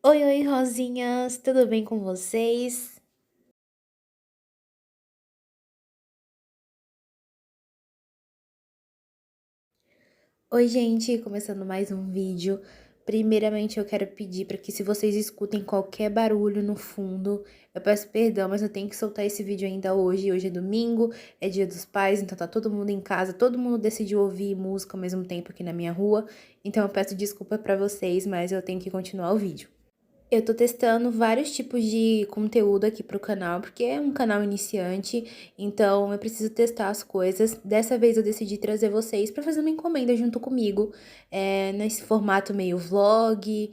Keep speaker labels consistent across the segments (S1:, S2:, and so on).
S1: Oi, oi, Rosinhas, tudo bem com vocês? Oi, gente, começando mais um vídeo. Primeiramente, eu quero pedir para que se vocês escutem qualquer barulho no fundo, eu peço perdão, mas eu tenho que soltar esse vídeo ainda hoje. Hoje é domingo, é Dia dos Pais, então tá todo mundo em casa, todo mundo decidiu ouvir música ao mesmo tempo aqui na minha rua. Então eu peço desculpa para vocês, mas eu tenho que continuar o vídeo. Eu tô testando vários tipos de conteúdo aqui pro canal, porque é um canal iniciante, então eu preciso testar as coisas. Dessa vez eu decidi trazer vocês pra fazer uma encomenda junto comigo, nesse formato meio vlog,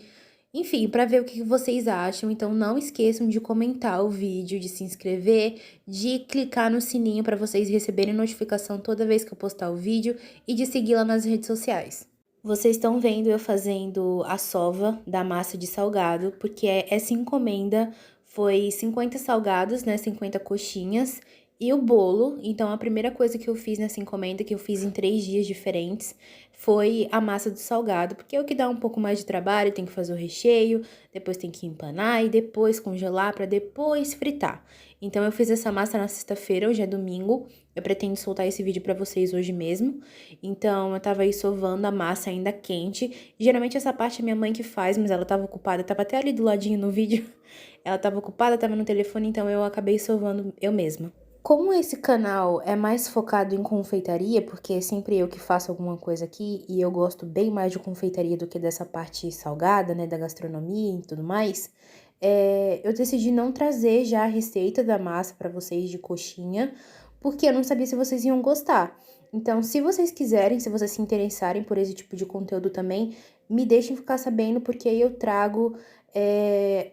S1: enfim, pra ver o que vocês acham. Então não esqueçam de comentar o vídeo, de se inscrever, de clicar no sininho pra vocês receberem notificação toda vez que eu postar o vídeo e de seguir lá nas redes sociais. Vocês estão vendo eu fazendo a sova da massa de salgado, porque essa encomenda foi 50 salgados, né, 50 coxinhas, e o bolo. Então, a primeira coisa que eu fiz nessa encomenda, que eu fiz em 3 dias diferentes, foi a massa do salgado, porque é o que dá um pouco mais de trabalho, tem que fazer o recheio, depois tem que empanar e depois congelar para depois fritar. Então, eu fiz essa massa na sexta-feira, hoje é domingo, eu pretendo soltar esse vídeo para vocês hoje mesmo. Então, eu tava aí sovando a massa ainda quente. Geralmente essa parte é minha mãe que faz, mas ela tava ocupada, tava até ali do ladinho no vídeo. Ela tava ocupada, tava no telefone, então eu acabei sovando eu mesma. Como esse canal é mais focado em confeitaria, porque é sempre eu que faço alguma coisa aqui e eu gosto bem mais de confeitaria do que dessa parte salgada, né, da gastronomia e tudo mais, eu decidi não trazer já a receita da massa para vocês de coxinha, porque eu não sabia se vocês iam gostar. Então, se vocês quiserem, se vocês se interessarem por esse tipo de conteúdo também, me deixem ficar sabendo, porque aí eu trago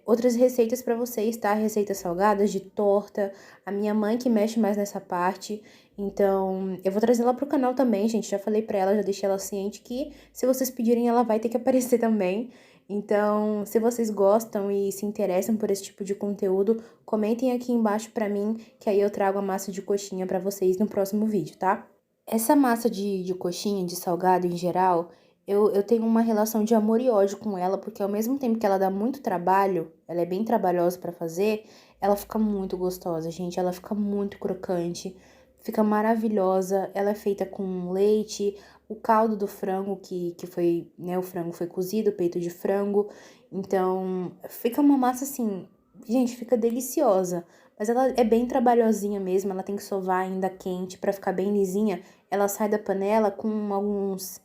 S1: outras receitas para vocês, tá? Receitas salgadas, de torta, a minha mãe que mexe mais nessa parte, então eu vou trazer ela pro canal também, gente, já falei pra ela, já deixei ela ciente que se vocês pedirem ela vai ter que aparecer também. Então, se vocês gostam e se interessam por esse tipo de conteúdo, comentem aqui embaixo pra mim, que aí eu trago a massa de coxinha pra vocês no próximo vídeo, tá? Essa massa de coxinha, de salgado em geral, eu tenho uma relação de amor e ódio com ela, porque ao mesmo tempo que ela dá muito trabalho, ela é bem trabalhosa pra fazer, ela fica muito gostosa, gente. Ela fica muito crocante, fica maravilhosa. Ela é feita com leite, o caldo do frango que foi, né, o frango foi cozido, o peito de frango. Então, fica uma massa assim, gente, fica deliciosa. Mas ela é bem trabalhosinha mesmo, ela tem que sovar ainda quente pra ficar bem lisinha. Ela sai da panela com alguns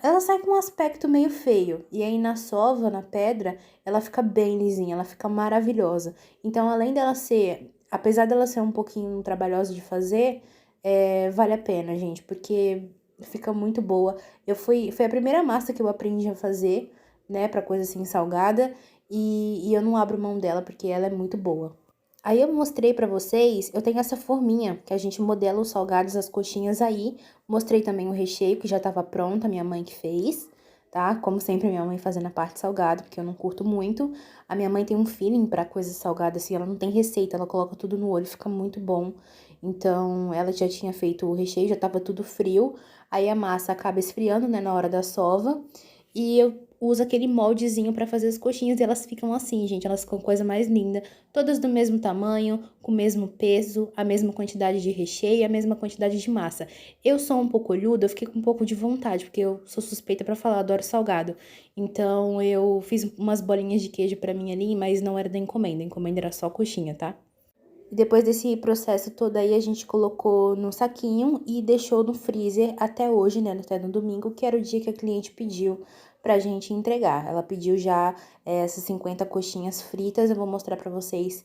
S1: ela sai com um aspecto meio feio. E aí na sova, na pedra, ela fica bem lisinha, ela fica maravilhosa. Então, além dela ser, apesar dela ser um pouquinho trabalhosa de fazer, vale a pena, gente, porque fica muito boa. Foi a primeira massa que eu aprendi a fazer, né, pra coisa assim salgada, e eu não abro mão dela porque ela é muito boa. Aí eu mostrei pra vocês, eu tenho essa forminha que a gente modela os salgados, as coxinhas aí. Mostrei também o recheio que já tava pronto, a minha mãe que fez, tá? Como sempre, minha mãe fazendo a parte salgada, porque eu não curto muito. A minha mãe tem um feeling pra coisas salgadas, assim, ela não tem receita, ela coloca tudo no olho, fica muito bom. Então, ela já tinha feito o recheio, já tava tudo frio. Aí a massa acaba esfriando, né, na hora da sova. E eu uso aquele moldezinho pra fazer as coxinhas e elas ficam assim, gente, elas ficam coisa mais linda. Todas do mesmo tamanho, com o mesmo peso, a mesma quantidade de recheio, a mesma quantidade de massa. Eu sou um pouco olhuda, eu fiquei com um pouco de vontade, porque eu sou suspeita pra falar, adoro salgado. Então eu fiz umas bolinhas de queijo pra mim ali, mas não era da encomenda, a encomenda era só coxinha, tá? E depois desse processo todo aí, a gente colocou no saquinho e deixou no freezer até hoje, né? Até no domingo, que era o dia que a cliente pediu pra gente entregar. Ela pediu já essas 50 coxinhas fritas, eu vou mostrar pra vocês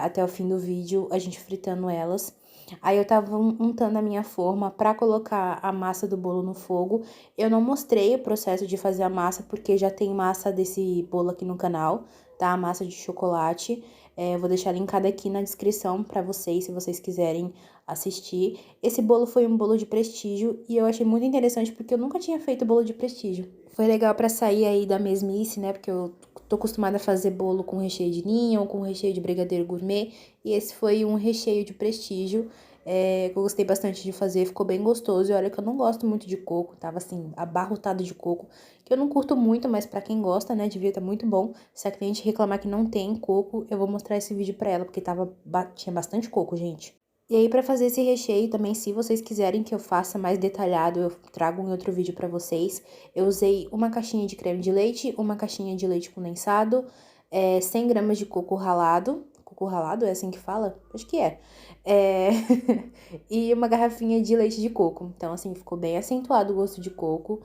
S1: até o fim do vídeo, a gente fritando elas. Aí eu tava untando a minha forma pra colocar a massa do bolo no fogo. Eu não mostrei o processo de fazer a massa, porque já tem massa desse bolo aqui no canal, tá? A massa de chocolate. Eu vou deixar linkado aqui na descrição pra vocês, se vocês quiserem assistir. Esse bolo foi um bolo de prestígio e eu achei muito interessante porque eu nunca tinha feito bolo de prestígio. Foi legal pra sair aí da mesmice, né? Porque eu tô acostumada a fazer bolo com recheio de ninho ou com recheio de brigadeiro gourmet. E esse foi um recheio de prestígio. que eu gostei bastante de fazer, ficou bem gostoso. E olha que eu não gosto muito de coco, tava assim, abarrotado de coco, que eu não curto muito, mas pra quem gosta, né, devia estar muito bom. Se a cliente reclamar que não tem coco, eu vou mostrar esse vídeo pra ela, porque tinha bastante coco, gente. E aí, pra fazer esse recheio também, se vocês quiserem que eu faça mais detalhado, eu trago em outro vídeo pra vocês. Eu usei uma caixinha de creme de leite, uma caixinha de leite condensado, 100 gramas de coco ralado. Coco ralado, é assim que fala? Acho que é. É... e uma garrafinha de leite de coco. Então, assim, ficou bem acentuado o gosto de coco.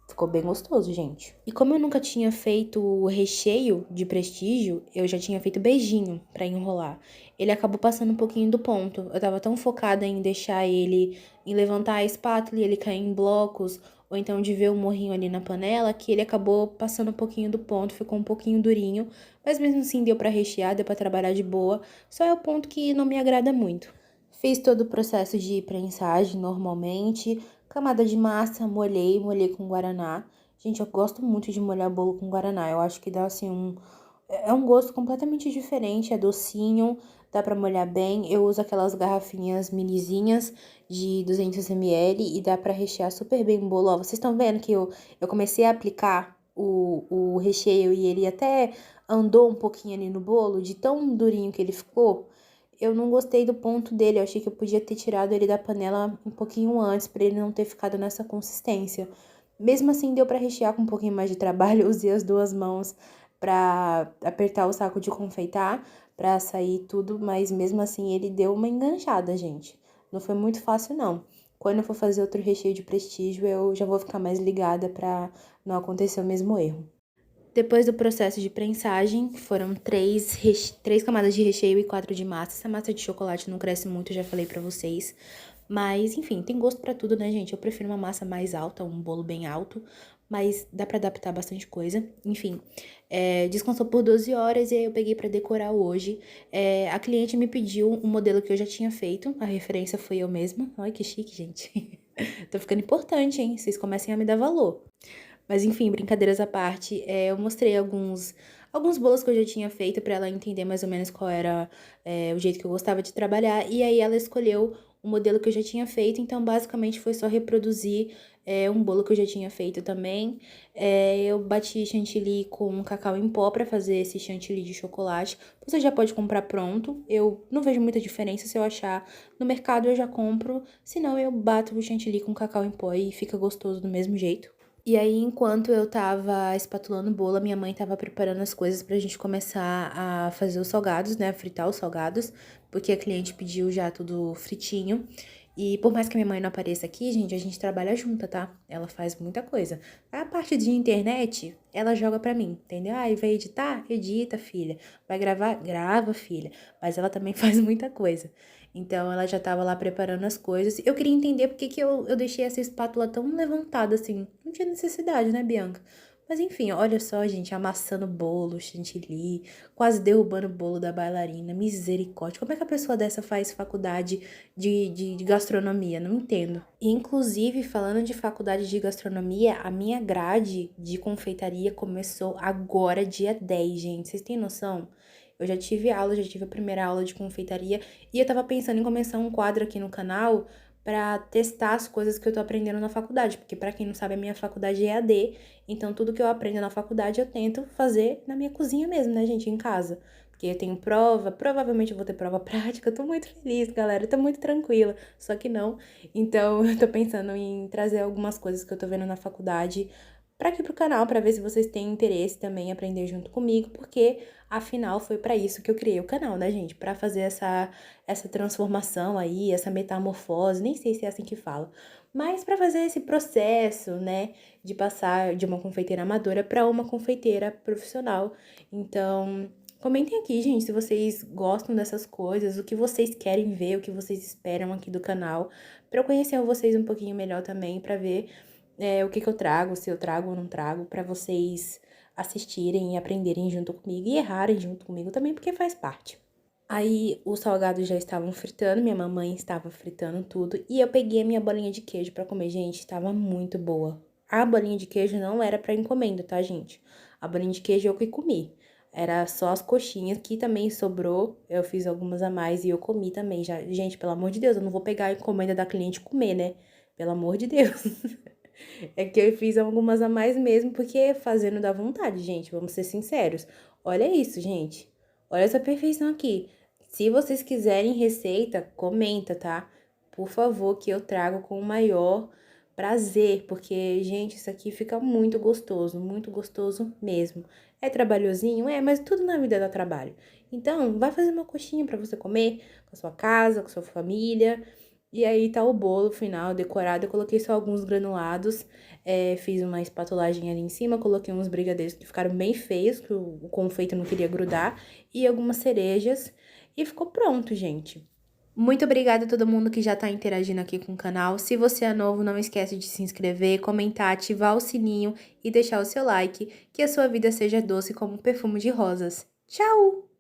S1: Ficou bem gostoso, gente. E como eu nunca tinha feito o recheio de prestígio, eu já tinha feito beijinho pra enrolar. Ele acabou passando um pouquinho do ponto. Eu tava tão focada em deixar ele, em levantar a espátula e ele cair em blocos, ou então de ver o morrinho ali na panela, que ele acabou passando um pouquinho do ponto, ficou um pouquinho durinho. Mas mesmo assim deu pra rechear, deu pra trabalhar de boa. Só é o ponto que não me agrada muito. Fiz todo o processo de prensagem normalmente. Camada de massa, molhei com guaraná. Gente, eu gosto muito de molhar bolo com guaraná. Eu acho que dá assim um. É um gosto completamente diferente, é docinho, dá pra molhar bem. Eu uso aquelas garrafinhas minizinhas de 200 ml e dá pra rechear super bem o bolo. Ó, vocês estão vendo que eu comecei a aplicar o recheio e ele até andou um pouquinho ali no bolo, de tão durinho que ele ficou. Eu não gostei do ponto dele, eu achei que eu podia ter tirado ele da panela um pouquinho antes, pra ele não ter ficado nessa consistência. Mesmo assim, deu pra rechear com um pouquinho mais de trabalho, eu usei as duas mãos pra apertar o saco de confeitar, pra sair tudo, mas mesmo assim ele deu uma enganchada, gente. Não foi muito fácil, não. Quando eu for fazer outro recheio de prestígio, eu já vou ficar mais ligada pra não acontecer o mesmo erro. Depois do processo de prensagem, foram três camadas de recheio e 4 de massa. Essa massa de chocolate não cresce muito, já falei pra vocês. Mas, enfim, tem gosto pra tudo, né, gente? Eu prefiro uma massa mais alta, um bolo bem alto. Mas dá pra adaptar bastante coisa. Enfim, descansou por 12 horas e aí eu peguei pra decorar hoje. A cliente me pediu um modelo que eu já tinha feito. A referência foi eu mesma. Olha que chique, gente. Tô ficando importante, hein? Vocês comecem a me dar valor. Mas enfim, brincadeiras à parte, eu mostrei alguns bolos que eu já tinha feito pra ela entender mais ou menos qual era o jeito que eu gostava de trabalhar. E aí ela escolheu o modelo que eu já tinha feito, então basicamente foi só reproduzir um bolo que eu já tinha feito também. Eu bati chantilly com cacau em pó pra fazer esse chantilly de chocolate. Você já pode comprar pronto, eu não vejo muita diferença, se eu achar no mercado eu já compro, senão eu bato o chantilly com cacau em pó e fica gostoso do mesmo jeito. E aí, enquanto eu tava espatulando o bolo, a minha mãe tava preparando as coisas pra gente começar a fazer os salgados, né? Fritar os salgados, porque a cliente pediu já tudo fritinho. E por mais que a minha mãe não apareça aqui, gente, a gente trabalha junta, tá? Ela faz muita coisa. A parte de internet, ela joga pra mim, entendeu? Ah, e vai editar? Edita, filha. Vai gravar? Grava, filha. Mas ela também faz muita coisa. Então, ela já tava lá preparando as coisas. Eu queria entender por que que eu deixei essa espátula tão levantada assim. Não tinha necessidade, né, Bianca? Mas enfim, olha só, gente, amassando bolo, chantilly, quase derrubando o bolo da bailarina. Misericórdia. Como é que a pessoa dessa faz faculdade de gastronomia? Não entendo. E, inclusive, falando de faculdade de gastronomia, a minha grade de confeitaria começou agora, dia 10, gente. Vocês têm noção? Eu já tive aula, já tive a primeira aula de confeitaria e eu tava pensando em começar um quadro aqui no canal pra testar as coisas que eu tô aprendendo na faculdade, porque pra quem não sabe, a minha faculdade é EAD, então tudo que eu aprendo na faculdade eu tento fazer na minha cozinha mesmo, né, gente, em casa. Porque eu tenho prova, provavelmente eu vou ter prova prática, eu tô muito feliz, galera, eu tô muito tranquila, só que não. Então eu tô pensando em trazer algumas coisas que eu tô vendo na faculdade pra aqui pro canal, pra ver se vocês têm interesse também em aprender junto comigo, porque afinal foi pra isso que eu criei o canal, né, gente? Pra fazer essa transformação aí, essa metamorfose, nem sei se é assim que fala, mas pra fazer esse processo, né, de passar de uma confeiteira amadora pra uma confeiteira profissional. Então, comentem aqui, gente, se vocês gostam dessas coisas, o que vocês querem ver, o que vocês esperam aqui do canal, pra eu conhecer vocês um pouquinho melhor também, pra ver o que que eu trago, se eu trago ou não trago, pra vocês assistirem e aprenderem junto comigo e errarem junto comigo também, porque faz parte. Aí os salgados já estavam fritando, minha mamãe estava fritando tudo e eu peguei a minha bolinha de queijo pra comer, gente, estava muito boa. A bolinha de queijo não era pra encomenda, tá, gente? A bolinha de queijo eu que comi. Era só as coxinhas, que também sobrou, eu fiz algumas a mais e eu comi também já. Gente, pelo amor de Deus, eu não vou pegar a encomenda da cliente e comer, né? Pelo amor de Deus. É que eu fiz algumas a mais mesmo, porque fazendo dá vontade, gente, vamos ser sinceros. Olha isso, gente. Olha essa perfeição aqui. Se vocês quiserem receita, comenta, tá? Por favor, que eu trago com o maior prazer, porque, gente, isso aqui fica muito gostoso mesmo. É trabalhosinho? É, mas tudo na vida dá trabalho. Então, vai fazer uma coxinha pra você comer com a sua casa, com a sua família. E aí tá o bolo final decorado. Eu coloquei só alguns granulados, fiz uma espatulagem ali em cima, coloquei uns brigadeiros que ficaram bem feios, que o confeito não queria grudar, e algumas cerejas. E ficou pronto, gente. Muito obrigada a todo mundo que já tá interagindo aqui com o canal. Se você é novo, não esquece de se inscrever, comentar, ativar o sininho e deixar o seu like. Que a sua vida seja doce como um perfume de rosas. Tchau!